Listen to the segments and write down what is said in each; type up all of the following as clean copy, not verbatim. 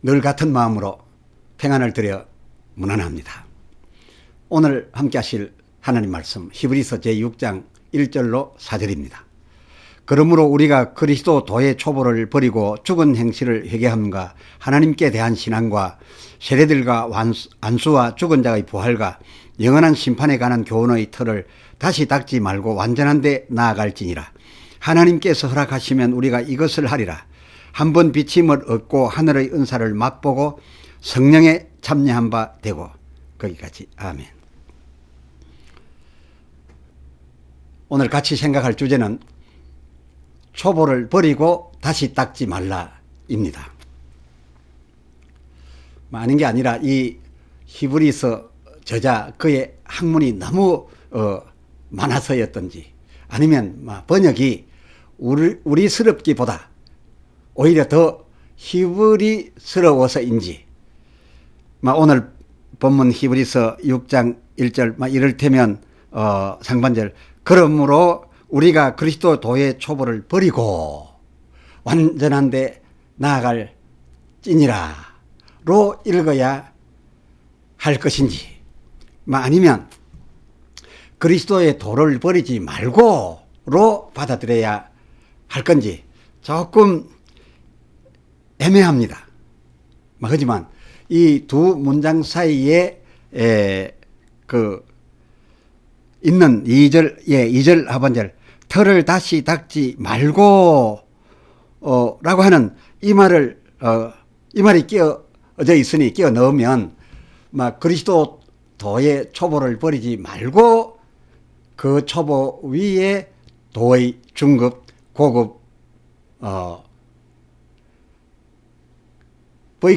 늘 같은 마음으로 평안을 드려 문안합니다. 오늘 함께 하실 하나님 말씀 히브리서 제6장 1절로 4절입니다. 그러므로 우리가 그리스도 도의 초보를 버리고 죽은 행실을 회개함과 하나님께 대한 신앙과 세례들과 안수와 죽은 자의 부활과 영원한 심판에 관한 교훈의 틀을 다시 닦지 말고 완전한 데 나아갈지니라. 하나님께서 허락하시면 우리가 이것을 하리라. 한번 비침을 얻고 하늘의 은사를 맛보고 성령에 참여한 바 되고. 거기까지. 아멘. 오늘 같이 생각할 주제는 초보를 버리고 다시 닦지 말라입니다. 아닌 게 아니라 이 히브리서 저자 그의 학문이 너무 많아서였던지 아니면 번역이 우리스럽기보다 오히려 더 히브리스러워서인지 오늘 본문 히브리서 6장 1절 이를테면 상반절 그러므로 우리가 그리스도 도의 초보를 버리고 완전한 데 나아갈지니라 로 읽어야 할 것인지 아니면 그리스도의 도를 버리지 말고로 받아들여야 할 건지 조금 애매합니다. 하지만 이 두 문장 사이에 있는 2절 하반절 털을 다시 닦지 말고 라고 하는 이 말이 끼어져 있으니 끼어 넣으면 그리스도 도의 초보를 버리지 말고 그 초보 위에 도의 중급 고급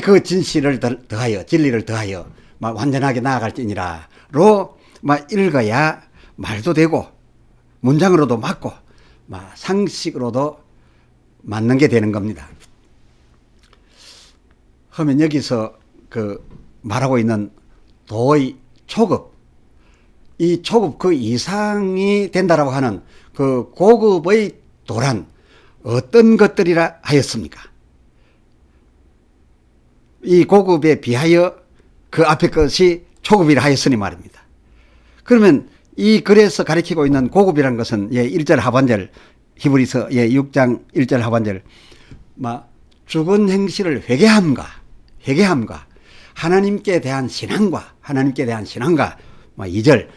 그 진실을 더하여 진리를 더하여 완전하게 나아갈지니라로 읽어야 말도 되고 문장으로도 맞고 상식으로도 맞는 게 되는 겁니다. 그러면 여기서 말하고 있는 도의 초급, 이 초급 그 이상이 된다라고 하는 그 고급의 도란 어떤 것들이라 하였습니까? 이 고급에 비하여 그 앞에 것이 초급이라 하였으니 말입니다. 그러면 이 글에서 가리키고 있는 고급이라는 것은 1절 하반절 히브리서 6장 1절 하반절 죽은 행실을 회개함과 하나님께 대한 신앙과 2절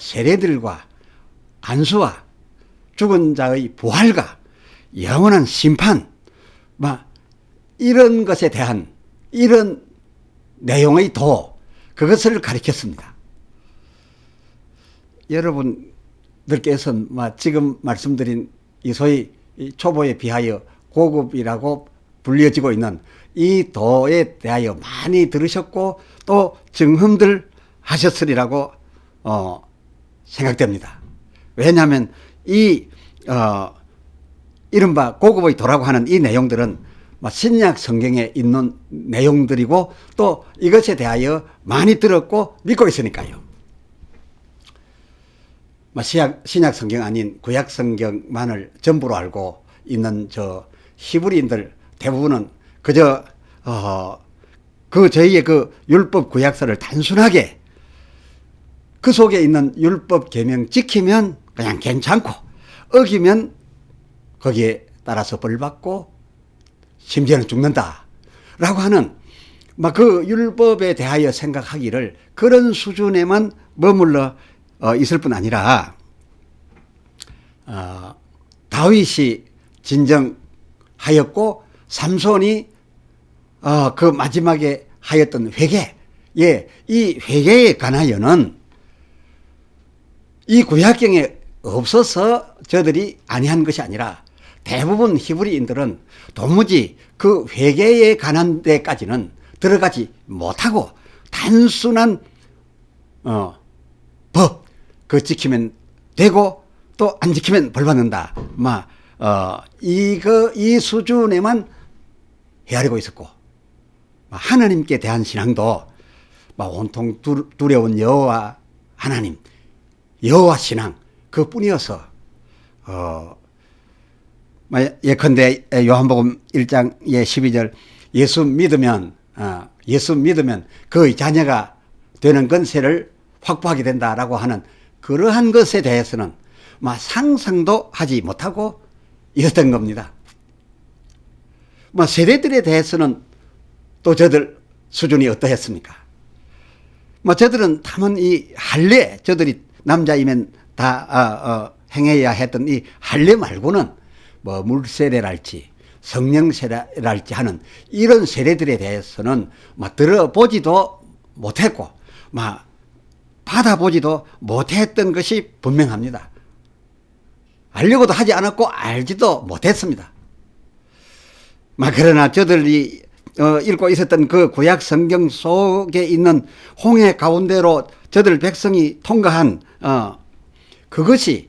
세례들과 안수와 죽은 자의 부활과 영원한 심판 이런 것에 대한 이런 내용의 도 그것을 가리켰습니다. 여러분들께서는 지금 말씀드린 이 소위 초보에 비하여 고급이라고 불려지고 있는 이 도에 대하여 많이 들으셨고 또 증험들 하셨으리라고 생각됩니다. 왜냐하면 이 이른바 고급의 도라고 하는 이 내용들은 신약 성경에 있는 내용들이고 또 이것에 대하여 많이 들었고 믿고 있으니까요. 신약 성경 아닌 구약 성경만을 전부로 알고 있는 히브리인들 대부분은 그저 저희의 율법 구약서를 단순하게 그 속에 있는 율법 계명 지키면 그냥 괜찮고 어기면 거기에 따라서 벌 받고 심지어는 죽는다 라고 하는 그 율법에 대하여 생각하기를 그런 수준에만 머물러 있을 뿐 아니라 다윗이 진정하였고 삼손이 그 마지막에 하였던 회개 이 회개에 관하여는 이 구약경에 없어서 저들이 아니한 것이 아니라 대부분 히브리인들은 도무지 그 회개에 관한 데까지는 들어가지 못하고 단순한 법 지키면 되고 또 안 지키면 벌 받는다 이 수준에만 헤아리고 있었고 하나님께 대한 신앙도 온통 두려운 여호와 하나님 여호와 신앙 그뿐이어서 예컨대 요한복음 1장 12절 예수 믿으면 예수 믿으면 그의 자녀가 되는 건세를 확보하게 된다라고 하는 그러한 것에 대해서는 상상도 하지 못하고 있었던 겁니다. 세대들에 대해서는 또 저들 수준이 어떠했습니까? 저들은 다만 이 할례, 저들이 남자이면 다 행해야 했던 이 할례 말고는 물세례랄지 성령세례랄지 하는 이런 세례들에 대해서는 들어보지도 못했고 받아보지도 못했던 것이 분명합니다. 알려고도 하지 않았고 알지도 못했습니다. 그러나 저들이 읽고 있었던 그 구약 성경 속에 있는 홍해 가운데로 저들 백성이 통과한 그것이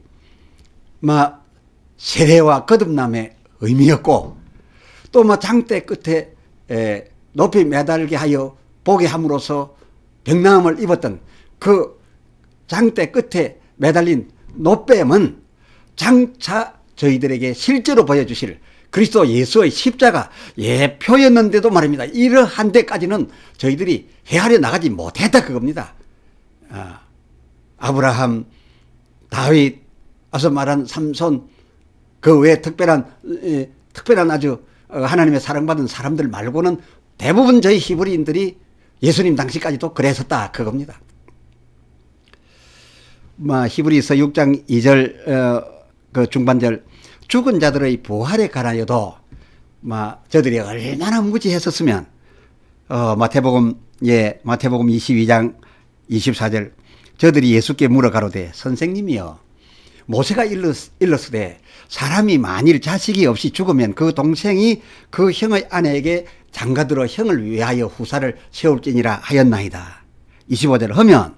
세례와 거듭남의 의미였고, 또 장대 끝에 높이 매달게 하여 보게 함으로써 병나음을 입었던 그 장대 끝에 매달린 노뱀은 장차 저희들에게 실제로 보여주실 그리스도 예수의 십자가 예표였는데도 말입니다. 이러한 데까지는 저희들이 헤아려 나가지 못했다 그겁니다. 아브라함, 다윗, 앞서 말한 삼손, 그 외에 특별한 아주 하나님의 사랑받은 사람들 말고는 대부분 저희 히브리인들이 예수님 당시까지도 그랬었다 그겁니다. 히브리서 6장 2절 그 중반절, 죽은 자들의 부활에 관하여도 저들이 얼마나 무지했었으면 마태복음 22장 24절, 저들이 예수께 물어 가로되 선생님이여, 모세가 일렀으되 사람이 만일 자식이 없이 죽으면 그 동생이 그 형의 아내에게 장가들어 형을 위하여 후사를 세울지니라 하였나이다. 25절 하면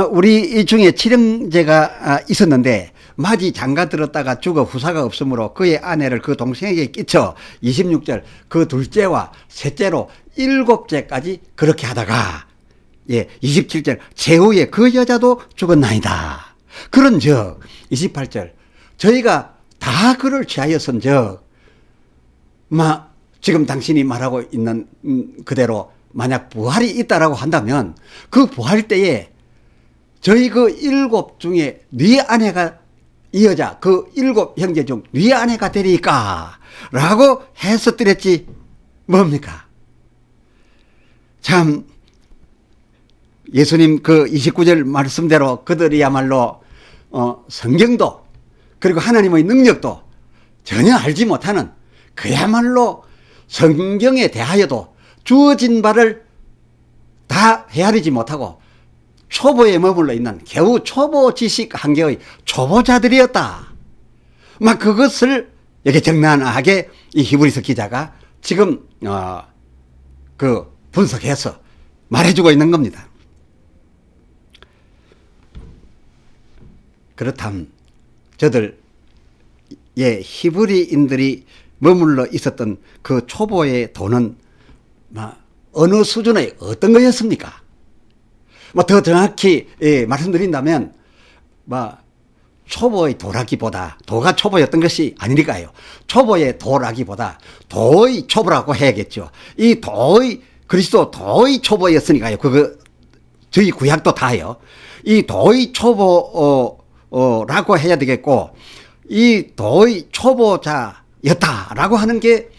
우리 중에 칠형제가 있었는데 마지 장가들었다가 죽어 후사가 없으므로 그의 아내를 그 동생에게 끼쳐 26절 그 둘째와 셋째로 7째까지 그렇게 하다가 27절 제후에 그 여자도 죽었나이다. 그런즉 28절 저희가 다 그를 취하였은즉 지금 당신이 말하고 있는 그대로 만약 부활이 있다라고 한다면 그 부활 때에 저희 그 7 중에 네 아내가 이 여자 그 7 형제 중 네 아내가 되리까 라고 했었더랬지 뭡니까? 참 예수님 그 29절 말씀대로 그들이야말로 성경도 그리고 하나님의 능력도 전혀 알지 못하는 그야말로 성경에 대하여도 주어진 바를 다 헤아리지 못하고 초보에 머물러 있는 겨우 초보 지식 한계의 초보자들이었다. 그것을 이렇게 적나하게 이 히브리서 기자가 지금 그 분석해서 말해주고 있는 겁니다. 그렇다면 저들 히브리인들이 머물러 있었던 그 초보의 도는 어느 수준의 어떤 거였습니까? 더 정확히 말씀드린다면 초보의 도라기보다 도가 초보였던 것이 아니니까요. 초보의 도라기보다 도의 초보라고 해야겠죠. 이 도의 그리스도 도의 초보였으니까요. 그거 저희 구약도 다요. 이 도의 초보라고 해야 되겠고 이 도의 초보자였다라고 하는 게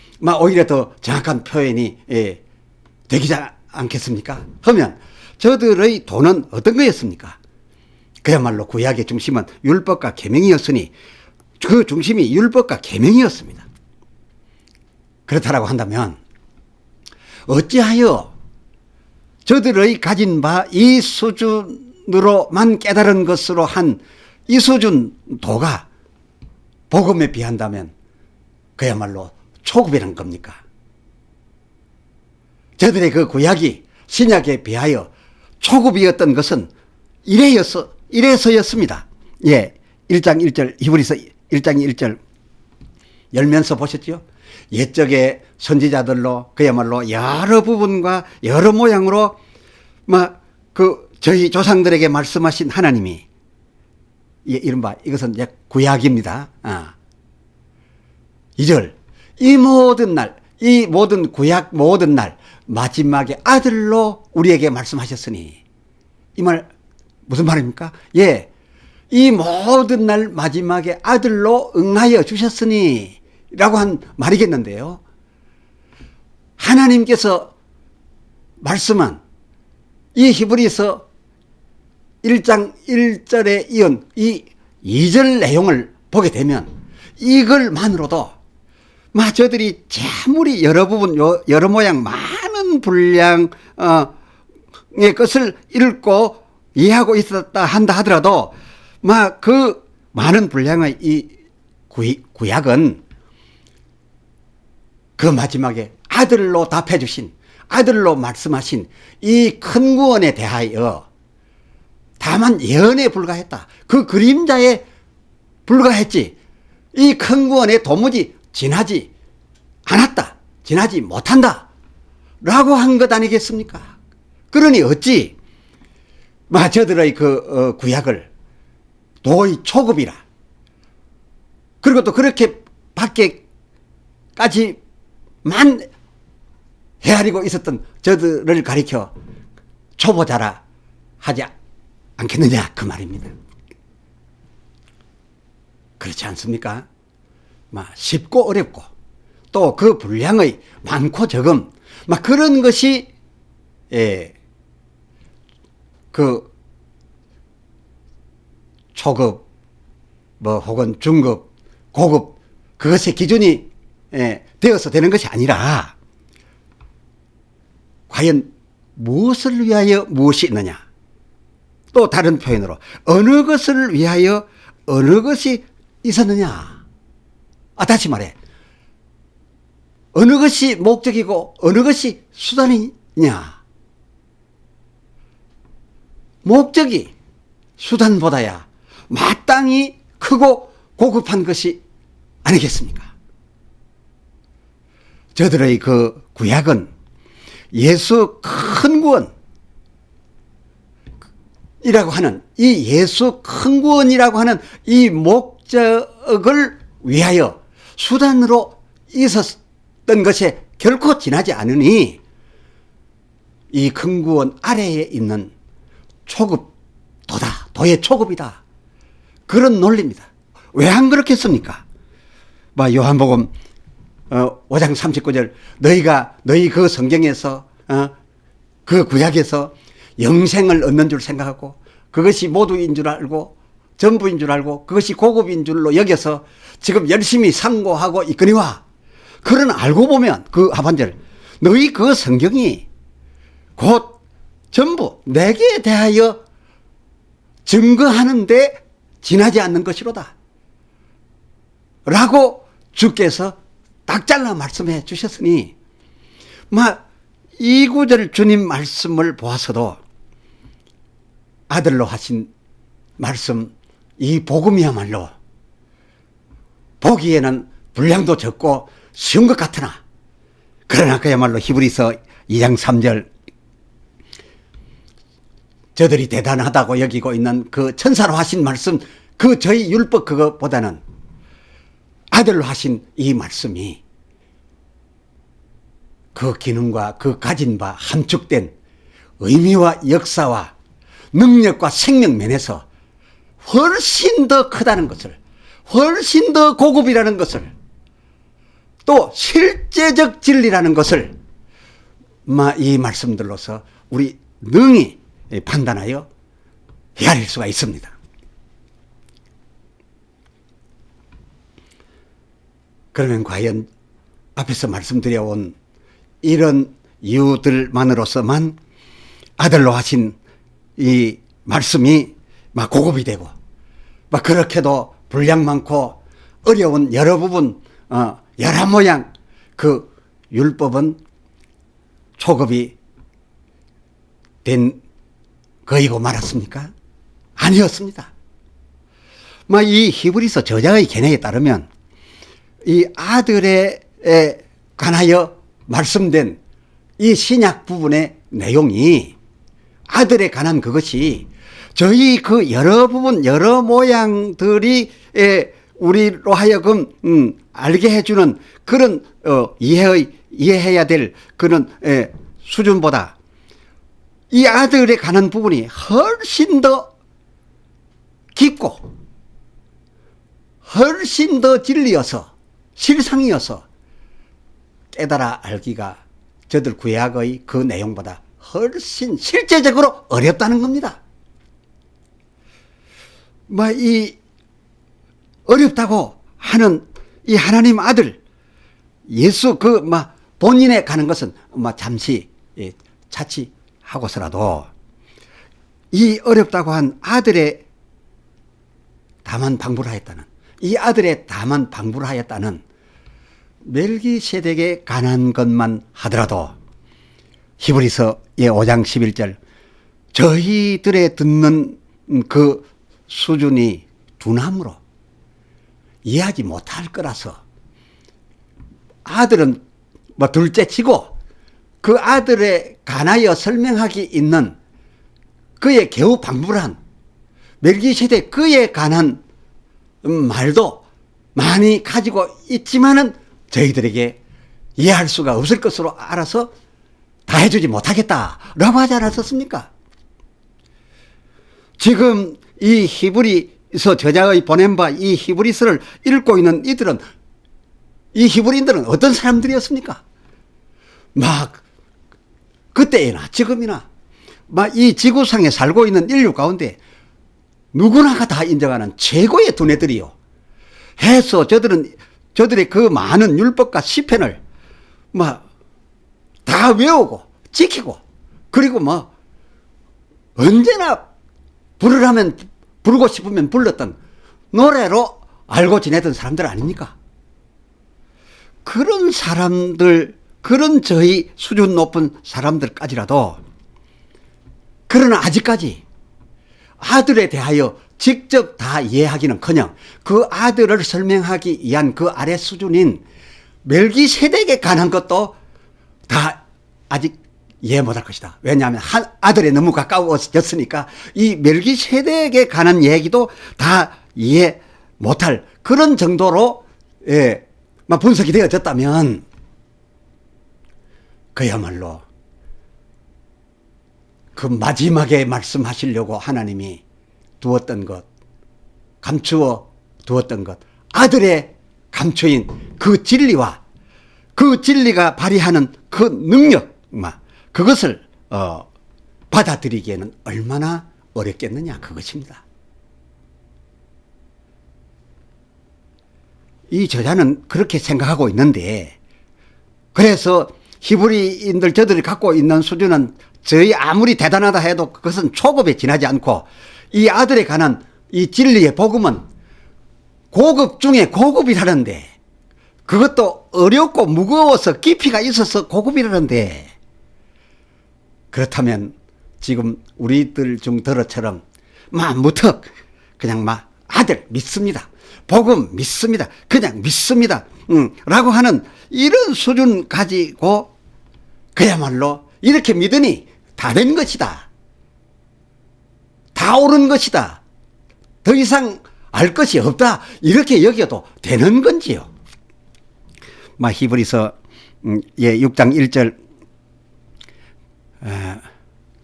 오히려 더 정확한 표현이 되지 않겠습니까? 하면 저들의 도는 어떤 거였습니까? 그야말로 구약의 중심은 율법과 계명이었으니 그 중심이 율법과 계명이었습니다. 그렇다라고 한다면 어찌하여 저들의 가진 바 이 수준으로만 깨달은 것으로 한 이 수준 도가 복음에 비한다면 그야말로 초급이라는 겁니까? 저들의 그 구약이 신약에 비하여 초급이었던 것은 이래서였습니다. 1장 1절 히브리서 1장 1절 열면서 보셨죠? 옛적의 선지자들로 그야말로 여러 부분과 여러 모양으로 저희 조상들에게 말씀하신 하나님이 이른바 이것은 이제 구약입니다. 2절 이 모든 날 이 모든 구약 모든 날 마지막에 아들로 우리에게 말씀하셨으니, 이 말 무슨 말입니까? 예, 이 모든 날 마지막에 아들로 응하여 주셨으니 라고 한 말이겠는데요. 하나님께서 말씀한 이 히브리서 1장 1절에 이은 이 2절 내용을 보게 되면 이걸만으로도 저들이 아무리 여러 부분 여러 모양 많은 분량의 것을 읽고 이해하고 있었다 한다 하더라도 그 많은 분량의 이 구약은 그 마지막에 아들로 답해 주신, 아들로 말씀하신 이 큰 구원에 대하여 다만 예언에 불과했다. 그 그림자에 불과했지 이 큰 구원에 도무지 지나지 않았다, 지나지 못한다 라고 한 것 아니겠습니까? 그러니 어찌 저들의 그 구약을 도의 초급이라, 그리고 또 그렇게 밖에까지만 헤아리고 있었던 저들을 가리켜 초보자라 하지 않겠느냐 그 말입니다. 그렇지 않습니까? 쉽고 어렵고 또 그 분량의 많고 적음 그런 것이 그 초급 혹은 중급 고급 그것의 기준이 되어서 되는 것이 아니라 과연 무엇을 위하여 무엇이 있느냐, 또 다른 표현으로 어느 것을 위하여 어느 것이 있었느냐. 다시 말해, 어느 것이 목적이고 어느 것이 수단이냐. 목적이 수단보다야 마땅히 크고 고급한 것이 아니겠습니까? 저들의 그 구약은 예수 큰 구원이라고 하는 이 예수 큰 구원이라고 하는 이 목적을 위하여 수단으로 있었던 것에 결코 지나지 않으니 이 큰 구원 아래에 있는 초급도다, 도의 초급이다, 그런 논리입니다. 왜 안 그렇겠습니까? 요한복음 5장 39절 너희 그 성경에서 그 구약에서 영생을 얻는 줄 생각하고 그것이 모두인 줄 알고 전부인 줄 알고 그것이 고급인 줄로 여겨서 지금 열심히 상고하고 있거니와, 그러나 알고 보면 그 하반절 너희 그 성경이 곧 전부 내게 대하여 증거하는데 지나지 않는 것이로다 라고 주께서 딱 잘라 말씀해 주셨으니 이 구절 주님 말씀을 보아서도 아들로 하신 말씀, 이 복음이야말로 보기에는 분량도 적고 쉬운 것 같으나, 그러나 그야말로 히브리서 2장 3절 저들이 대단하다고 여기고 있는 그 천사로 하신 말씀, 그 저희 율법 그것보다는 아들로 하신 이 말씀이 그 기능과 그 가진 바 함축된 의미와 역사와 능력과 생명 면에서 훨씬 더 크다는 것을, 훨씬 더 고급이라는 것을, 또 실제적 진리라는 것을 이 말씀들로서 우리 능히 판단하여 헤아릴 수가 있습니다. 그러면 과연 앞에서 말씀드려온 이런 이유들만으로서만 아들로 하신 이 말씀이 고급이 되고 그렇게도 분량 많고 어려운 여러 부분 여러 모양 그 율법은 초급이 된 거이고 말았습니까? 아니었습니다. 이 히브리서 저자의 견해에 따르면 이 아들에 관하여 말씀된 이 신약 부분의 내용이 아들에 관한 그것이 저희 그 여러 부분 여러 모양들이 우리로 하여금 알게 해주는 그런 이해의 이해해야 될 그런 수준보다 이 아들에 관한 부분이 훨씬 더 깊고 훨씬 더 진리여서 실상이어서 깨달아 알기가 저들 구약의 그 내용보다 훨씬 실제적으로 어렵다는 겁니다. 이 어렵다고 하는 이 하나님 아들 예수 본인에 가는 것은 잠시 차치하고서라도 이 어렵다고 한 아들의 다만 방불하였다는 이 아들의 다만 방불하였다는 멜기세덱에 관한 것만 하더라도 히브리서의 5장 11절 저희들의 듣는 그 수준이 둔함으로 이해하지 못할 거라서 아들은 둘째치고 그 아들에 관하여 설명하기 있는 그의 겨우 방불한 멜기세덱 그에 관한 말도 많이 가지고 있지만은 저희들에게 이해할 수가 없을 것으로 알아서 다 해주지 못하겠다라고 하지 않았었습니까? 지금 이 히브리서 저자의 보낸 바 이 히브리서를 읽고 있는 이 히브리인들은 어떤 사람들이었습니까? 그때나 지금이나 이 지구상에 살고 있는 인류 가운데 누구나가 다 인정하는 최고의 두뇌들이요. 해서 저들의 그 많은 율법과 시편을 다 외우고 지키고 그리고 언제나 부르고 싶으면 불렀던 노래로 알고 지내던 사람들 아닙니까? 그런 사람들, 그런 저희 수준 높은 사람들까지라도 그러나 아직까지 아들에 대하여 직접 다 이해하기는커녕 그 아들을 설명하기 위한 그 아래 수준인 멜기세덱에 관한 것도 다 아직 이해 못할 것이다. 왜냐하면 한 아들에 너무 가까워졌으니까 이 멜기세덱에 관한 얘기도 다 이해 못할 그런 정도로 분석이 되어졌다면 그야말로 그 마지막에 말씀하시려고 하나님이 두었던 것, 감추어 두었던 것, 아들의 감추인 그 진리와 그 진리가 발휘하는 그 능력, 그것을 받아들이기에는 얼마나 어렵겠느냐 그것입니다. 이 저자는 그렇게 생각하고 있는데 그래서 히브리인들 저들이 갖고 있는 수준은 저희 아무리 대단하다 해도 그것은 초급에 지나지 않고 이 아들에 관한 이 진리의 복음은 고급 중에 고급이라는데 그것도 어렵고 무거워서 깊이가 있어서 고급이라는데 그렇다면 지금 우리들 중들어처럼 무턱 그냥 아들 믿습니다. 복음 믿습니다. 그냥 믿습니다. 라고 하는 이런 수준 가지고 그야말로 이렇게 믿으니 다 된 것이다. 다 옳은 것이다. 더 이상 알 것이 없다. 이렇게 여겨도 되는 건지요. 히브리서 6장 1절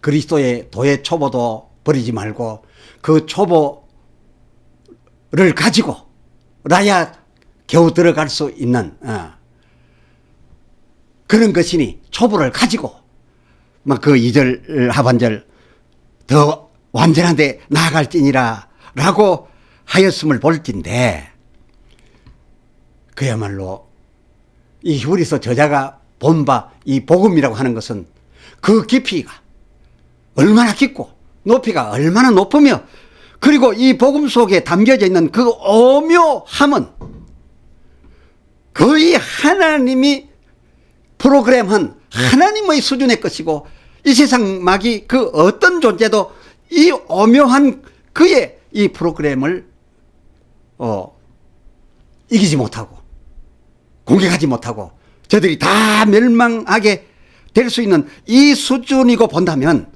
그리스도의 도의 초보도 버리지 말고 그 초보를 가지고 라야 겨우 들어갈 수 있는 그런 것이니 초보를 가지고 그 2절 하반절 더 완전한 데 나아갈지니라 라고 하였음을 볼진데 그야말로 이 히브리서 저자가 본 바 이 복음이라고 하는 것은 그 깊이가 얼마나 깊고 높이가 얼마나 높으며 그리고 이 복음 속에 담겨져 있는 그 오묘함은 거의 하나님이 프로그램한 하나님의 수준의 것이고 이 세상 막이 그 어떤 존재도 이 오묘한 그의 이 프로그램을 이기지 못하고 공격하지 못하고 저들이 다 멸망하게 될 수 있는 이 수준이고 본다면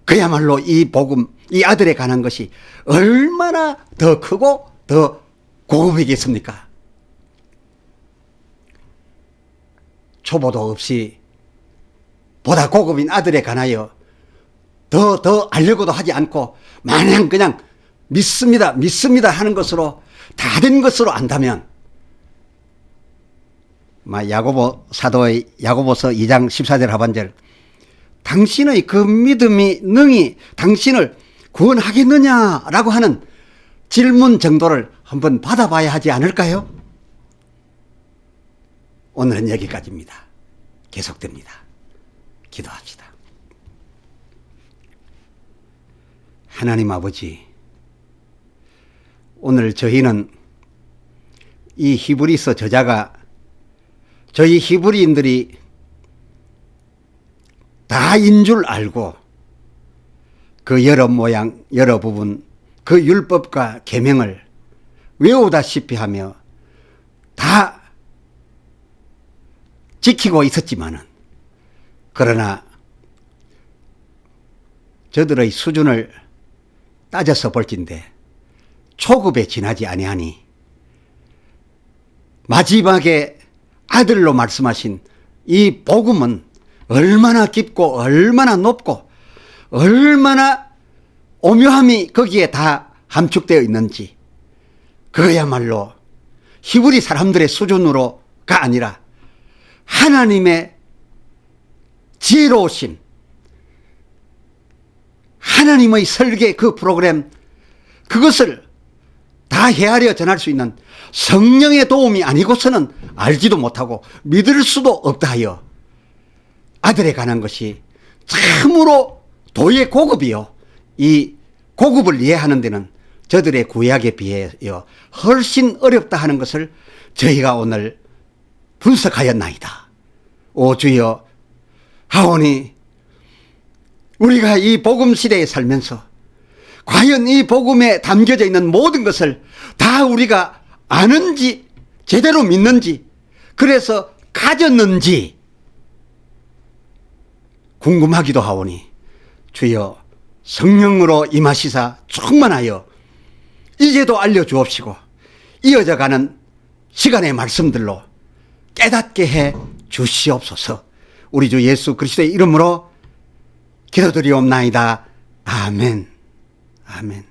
그야말로 이 복음, 이 아들에 관한 것이 얼마나 더 크고 더 고급이겠습니까? 초보도 없이 보다 고급인 아들에 관하여 더 알려고도 하지 않고 마냥 그냥 믿습니다 하는 것으로 다 된 것으로 안다면 야고보 사도의 야고보서 2장 14절 하반절 당신의 그 믿음이 능히 당신을 구원하겠느냐라고 하는 질문 정도를 한번 받아봐야 하지 않을까요? 오늘은 여기까지입니다. 계속됩니다. 기도합시다. 하나님 아버지, 오늘 저희는 이 히브리서 저자가 저희 히브리인들이 다인 줄 알고 그 여러 모양 여러 부분 그 율법과 계명을 외우다시피 하며 다 지키고 있었지만은 그러나 저들의 수준을 따져서 볼진대 초급에 지나지 아니하니 마지막에 아들로 말씀하신 이 복음은 얼마나 깊고 얼마나 높고 얼마나 오묘함이 거기에 다 함축되어 있는지 그야말로 히브리 사람들의 수준으로가 아니라 하나님의 지혜로우심, 하나님의 설계 그 프로그램 그것을 다 헤아려 전할 수 있는 성령의 도움이 아니고서는 알지도 못하고 믿을 수도 없다 하여 아들에 관한 것이 참으로 도의 고급이요. 이 고급을 이해하는 데는 저들의 구약에 비하여 훨씬 어렵다 하는 것을 저희가 오늘 분석하였나이다. 오 주여, 하오니 우리가 이 복음 시대에 살면서 과연 이 복음에 담겨져 있는 모든 것을 다 우리가 아는지 제대로 믿는지 그래서 가졌는지 궁금하기도 하오니 주여 성령으로 임하시사 충만하여 이제도 알려주옵시고 이어져가는 시간의 말씀들로 깨닫게 해 주시옵소서. 우리 주 예수 그리스도의 이름으로 기도드리옵나이다. 아멘. 아멘.